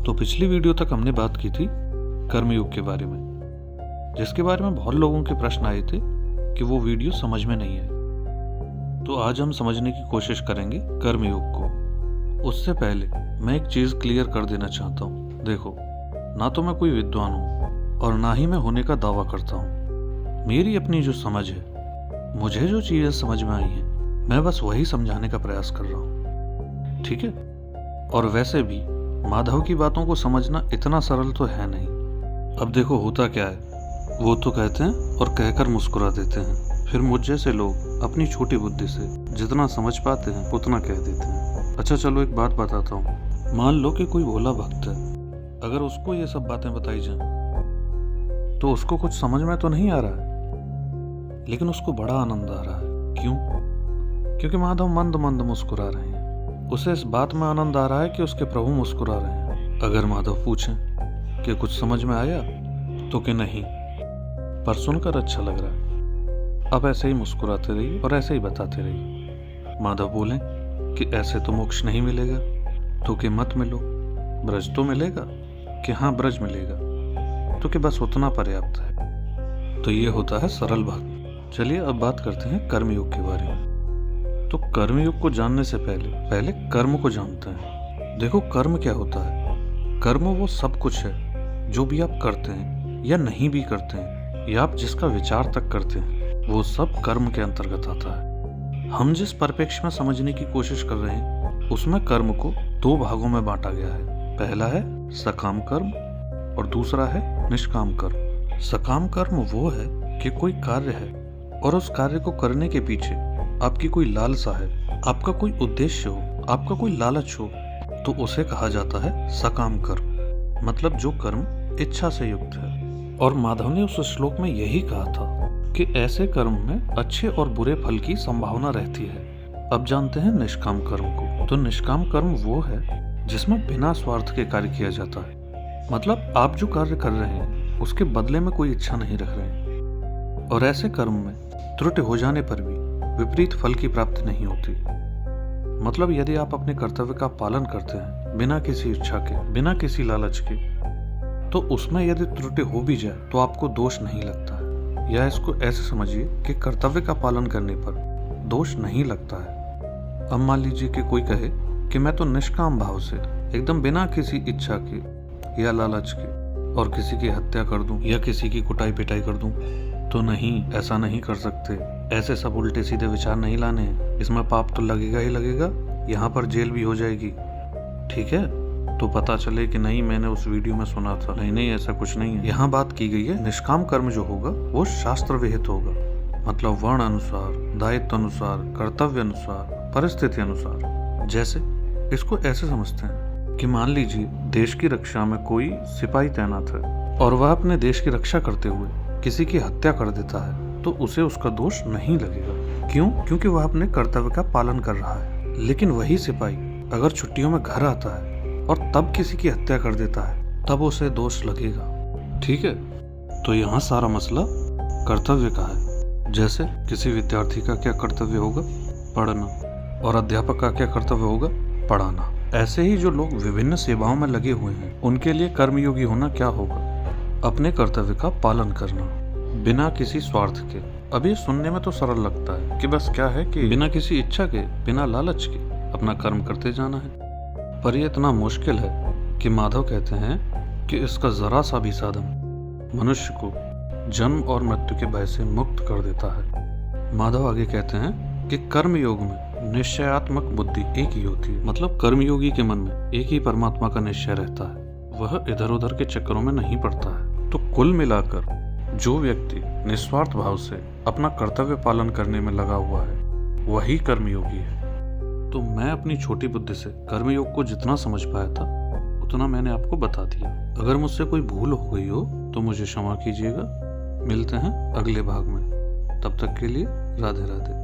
तो पिछली वीडियो तक हमने बात की थी कर्मयोग के बारे में, जिसके बारे में बहुत लोगों के प्रश्न आए थे कि वो वीडियो समझ में नहीं है। तो आज हम समझने की कोशिश करेंगे कर्मयोग को। उससे पहले मैं एक चीज क्लियर कर देना चाहता हूँ। देखो, ना तो मैं कोई विद्वान हूँ और ना ही मैं होने का दावा करता हूँ। मेरी अपनी जो समझ है, मुझे जो चीजें समझ में आई हैं, मैं बस वही समझाने का प्रयास कर रहा हूँ, ठीक है। और वैसे भी माधव की बातों को समझना इतना सरल तो है नहीं। अब देखो होता क्या है, वो तो कहते हैं और कहकर मुस्कुरा देते हैं, फिर मुझ जैसे लोग अपनी छोटी बुद्धि से जितना समझ पाते हैं उतना कह देते हैं। अच्छा चलो एक बात बताता हूँ। मान लो कि कोई भोला भक्त है, अगर उसको ये सब बातें बताई जाएं तो उसको कुछ समझ में तो नहीं आ रहा है, लेकिन उसको बड़ा आनंद आ रहा है। क्यों? क्योंकि माधव मंद मंद मुस्कुरा रहे हैं। उसे इस बात में आनंद आ रहा है कि उसके प्रभु मुस्कुरा रहे हैं। अगर माधव पूछें कि कुछ समझ में आया तो कि नहीं, पर सुनकर अच्छा लग रहा है, अब ऐसे ही मुस्कुराते रहिए और ऐसे ही बताते रहिए। माधव बोलें कि ऐसे तो मोक्ष नहीं मिलेगा, तो कि मत मिलो, ब्रज तो मिलेगा, कि हाँ ब्रज मिलेगा, तो कि बस उतना पर्याप्त है। तो ये होता है सरल भक्त। चलिए अब बात करते हैं कर्मयोग के बारे में। तो कर्मयोग को जानने से पहले कर्म को जानते हैं। देखो कर्म क्या होता है। कर्म वो सब कुछ है जो भी आप करते हैं या नहीं भी करते हैं, या आप जिसका विचार तक करते हैं, वो सब कर्म के अंतर्गत आता है। हम जिस परिप्रेक्ष्य में समझने की कोशिश कर रहे हैं उसमें कर्म को दो भागों में बांटा गया है। पहला है सकाम कर्म और दूसरा है निष्काम कर्म। सकाम कर्म वो है कि कोई कार्य है और उस कार्य को करने के पीछे आपकी कोई लालसा है, आपका कोई उद्देश्य हो, आपका कोई लालच हो, तो उसे कहा जाता है सकाम कर्म, मतलब जो कर्म इच्छा से युक्त है। और माधव ने उस श्लोक में यही कहा था कि ऐसे कर्म में अच्छे और बुरे फल की संभावना रहती है। अब जानते हैं निष्काम कर्म को। तो निष्काम कर्म वो है जिसमें बिना स्वार्थ के कार्य किया जाता है, मतलब आप जो कार्य कर रहे हैं उसके बदले में कोई इच्छा नहीं रख रहे हैं। और ऐसे कर्म में त्रुटि हो जाने पर भी विपरीत फल की प्राप्ति नहीं होती। मतलब यदि आप अपने कर्तव्य का पालन करते हैं बिना किसी इच्छा के, बिना किसी लालच के, तो उसमें यदि त्रुटि हो भी जाए तो आपको दोष नहीं लगता है। या इसको ऐसे समझिए कि कर्तव्य का पालन करने पर दोष नहीं लगता है। अब मान लीजिए कि कोई कहे कि मैं तो निष्काम भाव से एकदम बिना किसी इच्छा के या लालच के और किसी की हत्या कर दूं या किसी की कुटाई पिटाई कर दूं, तो नहीं, ऐसा नहीं कर सकते। ऐसे सब उल्टे सीधे विचार नहीं लाने हैं। इसमें पाप तो लगेगा ही लगेगा, यहाँ पर जेल भी हो जाएगी, ठीक है। तो पता चले कि नहीं, मैंने उस वीडियो में सुना था, नहीं ऐसा कुछ नहीं है। यहाँ बात की गई है निष्काम कर्म जो होगा वो शास्त्र विहित होगा, मतलब वर्ण अनुसार, दायित्व अनुसार, कर्तव्य अनुसार, परिस्थिति अनुसार। जैसे इसको ऐसे समझते हैं कि मान लीजिए देश की रक्षा में कोई सिपाही तैनात है और वह अपने देश की रक्षा करते हुए किसी की हत्या कर देता है, तो उसे उसका दोष नहीं लगेगा। क्यों? क्योंकि वह अपने कर्तव्य का पालन कर रहा है। लेकिन वही सिपाही अगर छुट्टियों में घर आता है और तब किसी की हत्या कर देता है, तब उसे दोष लगेगा, ठीक है। तो यहाँ सारा मसला कर्तव्य का है। जैसे किसी विद्यार्थी का क्या कर्तव्य होगा? पढ़ना। और अध्यापक का क्या कर्तव्य होगा? पढ़ाना। ऐसे ही जो लोग विभिन्न सेवाओं में लगे हुए हैं उनके लिए कर्मयोगी होना क्या होगा? अपने कर्तव्य का पालन करना बिना किसी स्वार्थ के। अब ये सुनने में तो सरल लगता है कि बस क्या है कि बिना किसी इच्छा के, बिना लालच के अपना कर्म करते जाना है। पर ये इतना मुश्किल है कि माधव कहते हैं कि इसका जरा सा भी साधन मनुष्य को जन्म और मृत्यु के भय से मुक्त कर देता है। माधव आगे कहते हैं कि कर्म योग में निश्चयात्मक बुद्धि एक ही होती है, मतलब कर्मयोगी के मन में एक ही परमात्मा का निश्चय रहता है, वह इधर उधर के चक्करों में नहीं पड़ता है। तो कुल मिलाकर जो व्यक्ति निस्वार्थ भाव से अपना कर्तव्य पालन करने में लगा हुआ है वही कर्मयोगी है। तो मैं अपनी छोटी बुद्धि से कर्मयोग को जितना समझ पाया था उतना मैंने आपको बता दिया। अगर मुझसे कोई भूल हो गई हो तो मुझे क्षमा कीजिएगा। मिलते हैं अगले भाग में, तब तक के लिए राधे राधे।